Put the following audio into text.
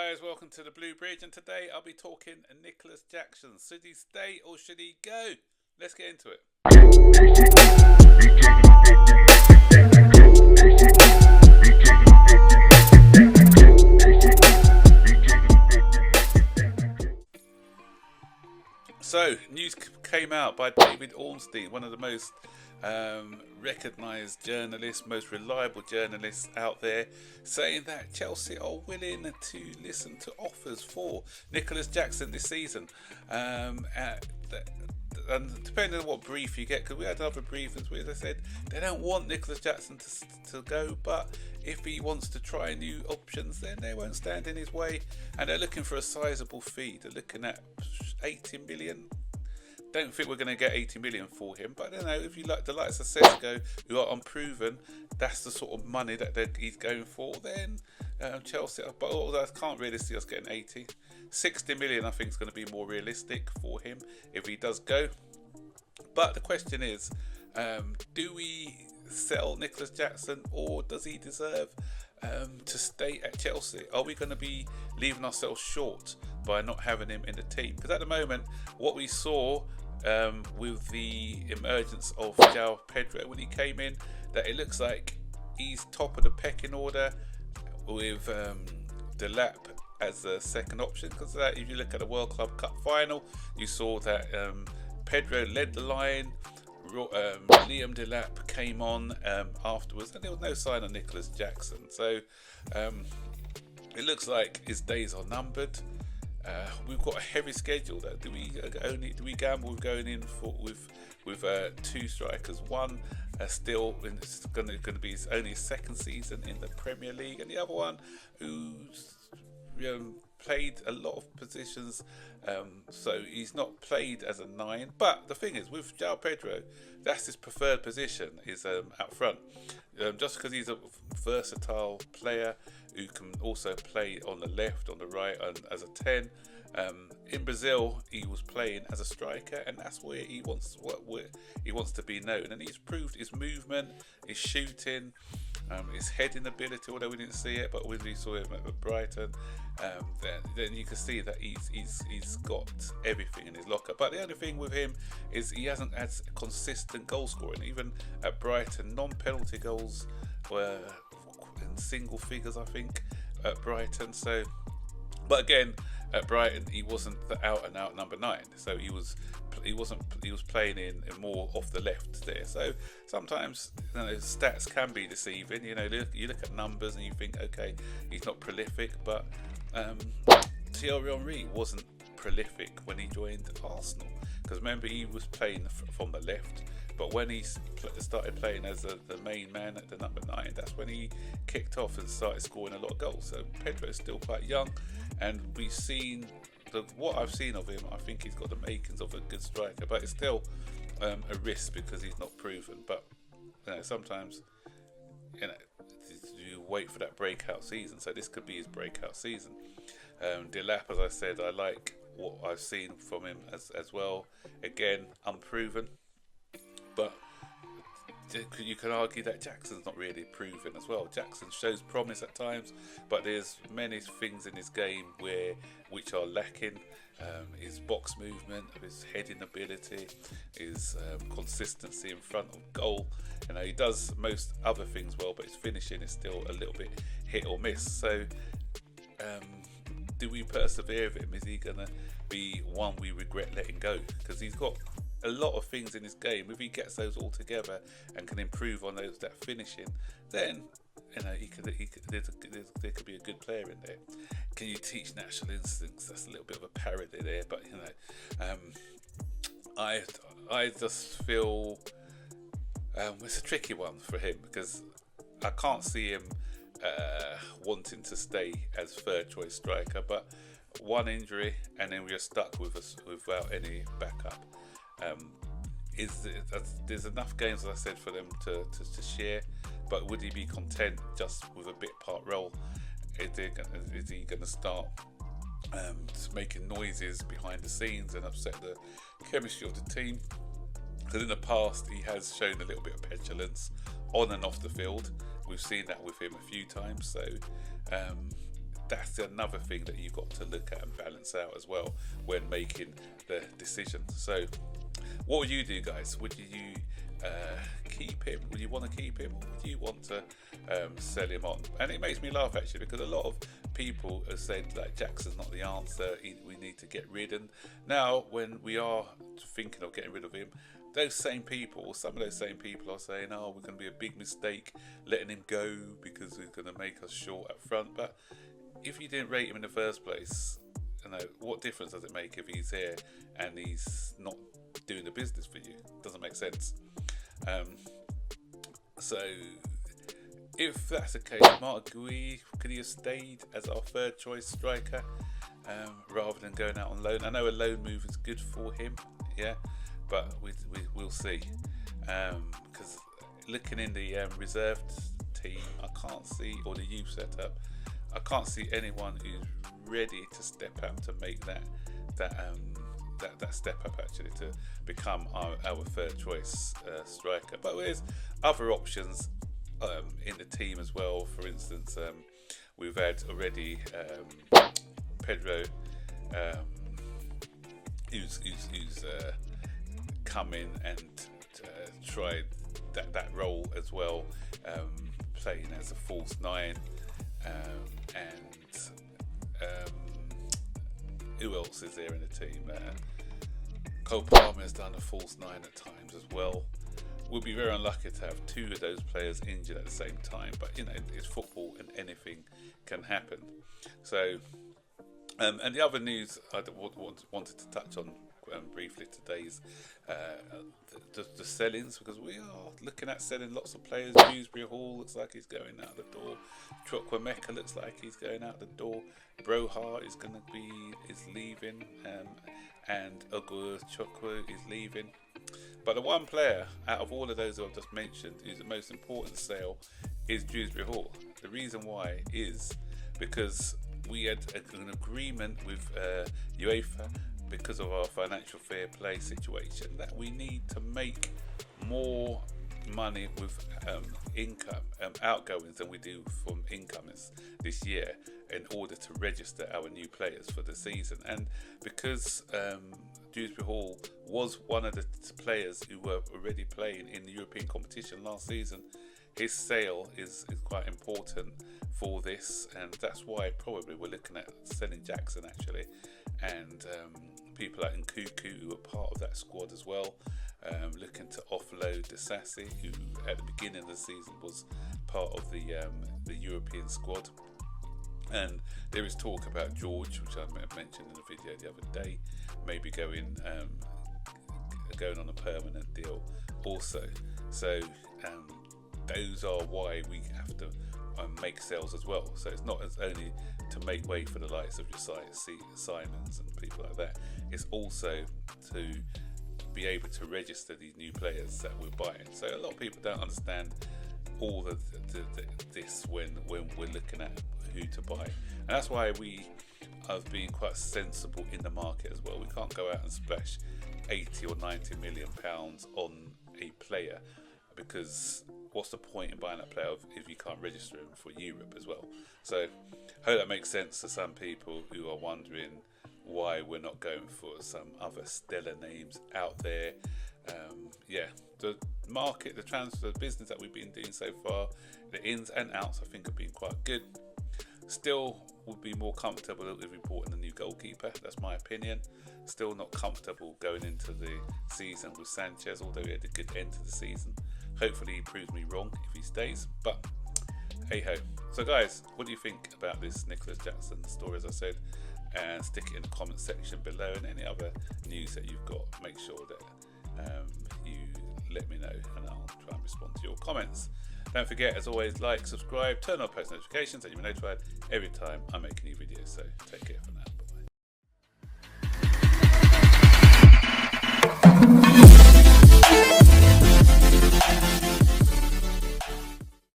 guys, welcome to the Blue Bridge, and today I'll be talking Nicolas Jackson. Should he stay or should he go? Let's get into it. So, news came out by David Ornstein, one of the most recognised journalists, most reliable journalists out there, saying that Chelsea are willing to listen to offers for Nicolas Jackson this season. And depending on what brief you get, because we had other briefings where they said they don't want Nicolas Jackson to go, but if he wants to try new options, then they won't stand in his way. And they're looking for a sizable fee. They're looking at 80 million. Don't think we're going to get 80 million for him, but I don't know, if you like the likes of Sesko, who are unproven, that's the sort of money that he's going for. Then Chelsea, but although I can't really see us getting 80, 60 million I think is going to be more realistic for him if he does go. But the question is, do we sell Nicolas Jackson, or does he deserve to stay at Chelsea? Are we going to be leaving ourselves short by not having him in the team? Because at the moment, what we saw with the emergence of João Pedro when he came in, that it looks like he's top of the pecking order with Delap as a second option. Because if you look at the World Club Cup final, you saw that Pedro led the line. Liam Delap came on afterwards, and there was no sign of Nicolas Jackson. So it looks like his days are numbered. We've got a heavy schedule. Though. Do we gamble with going in with two strikers? One still it's going to be his only second season in the Premier League, and the other one who's played a lot of positions, so he's not played as a 9. But the thing is, with João Pedro, that's his preferred position, is out front. Just because he's a versatile player who can also play on the left, on the right, and as a 10. In Brazil, he was playing as a striker, and that's where he wants to be known. And he's proved his movement, his shooting, his heading ability. Although we didn't see it, but when we saw him at Brighton, then you can see that he's got everything in his locker. But the only thing with him is he hasn't had consistent goal scoring. Even at Brighton, non-penalty goals were in single figures, I think, at Brighton. So, but again, at Brighton, he wasn't the out-and-out number 9, so he was playing in more off the left there. So sometimes stats can be deceiving. You look at numbers and you think, okay, he's not prolific, but Thierry Henry wasn't prolific when he joined Arsenal, because remember, he was playing from the left. But when he started playing as the main man at the number 9, that's when he kicked off and started scoring a lot of goals. So Pedro is still quite young, and we've seen what I've seen of him. I think he's got the makings of a good striker, but it's still a risk because he's not proven. But sometimes you wait for that breakout season. So this could be his breakout season. Delap, as I said, I like what I've seen from him as well. Again, unproven. But you can argue that Jackson's not really proven as well. Jackson shows promise at times, but there's many things in his game which are lacking. His box movement, his heading ability, his consistency in front of goal. He does most other things well, but his finishing is still a little bit hit or miss. So do we persevere with him? Is he going to be one we regret letting go? Because he's got a lot of things in his game. If he gets those all together and can improve on that finishing, then there could be a good player in there. Can you teach natural instincts? That's a little bit of a parody there, but I just feel it's a tricky one for him, because I can't see him wanting to stay as third choice striker. But one injury and then we're stuck without any backup. There's enough games, as I said, for them to share, but would he be content just with a bit part role? Is he going to start making noises behind the scenes and upset the chemistry of the team? Because in the past he has shown a little bit of petulance on and off the field. We've seen that with him a few times. So that's another thing that you've got to look at and balance out as well when making the decision. So what would you do, guys? Would you keep him? Would you want to keep him, or would you want to sell him on? And it makes me laugh actually, because a lot of people have said like Jackson's not the answer, we need to get rid. And now when we are thinking of getting rid of him, those same people, some of those same people are saying, oh, we're going to be a big mistake letting him go because he's going to make us short up front. But if you didn't rate him in the first place, you know, what difference does it make if he's here and he's not doing the business for you? Doesn't make sense. So if that's the case, Mark Gui, could he have stayed as our third choice striker rather than going out on loan? I know a loan move is good for him, yeah, but we'll see. Because looking in the reserved team, I can't see, or the youth setup, I can't see anyone who's ready to step up to make that step up actually to become our third choice striker. But there's other options in the team as well. For instance, we've had already Pedro, who's come in and tried that role as well, playing as a false nine, and who else is there in the team? Cole Palmer has done a false nine at times as well. We'll be very unlucky to have two of those players injured at the same time, but you know, it's football and anything can happen. So, and the other news I wanted to touch on briefly today is the sellings, because we are looking at selling lots of players. Dewsbury Hall looks like he's going out the door. Chukwuemeka looks like he's going out the door. Broha is leaving, and Ogur Chukwu is leaving. But the one player out of all of those who I've just mentioned who's the most important sale is Dewsbury Hall. The reason why is because we had an agreement with UEFA, because of our financial fair play situation, that we need to make more money with income outgoings than we do from incomings this year in order to register our new players for the season. And because Dewsbury Hall was one of the players who were already playing in the European competition last season, his sale is quite important for this, and that's why probably we're looking at selling Jackson actually, and people like Nkuku, who are part of that squad as well, looking to offload Disasi, who at the beginning of the season was part of the European squad. And there is talk about George, which I mentioned in the video the other day, maybe going on a permanent deal also. So those are why we have to make sales as well. So it's not as only to make way for the likes of Josiah Simons and people like that. It's also to be able to register these new players that we're buying. So a lot of people don't understand all of this when we're looking at who to buy, and that's why we have been quite sensible in the market as well. We can't go out and splash 80 or 90 million pounds on a player, because what's the point in buying that player if you can't register him for Europe as well? So I hope that makes sense to some people who are wondering why we're not going for some other stellar names out there. The market, the transfer, the business that we've been doing so far, the ins and outs, I think have been quite good. Still would be more comfortable if we brought in a new goalkeeper. That's my opinion. Still not comfortable going into the season with Sanchez, although he had a good end to the season. Hopefully he proves me wrong if he stays, but hey ho. So guys, what do you think about this Nicolas Jackson story, as I said? And stick it in the comment section below, and any other news that you've got, make sure that you let me know, and I'll try and respond to your comments. Don't forget, as always, like, subscribe, turn on post notifications so you'll be notified every time I make a new video. So take care.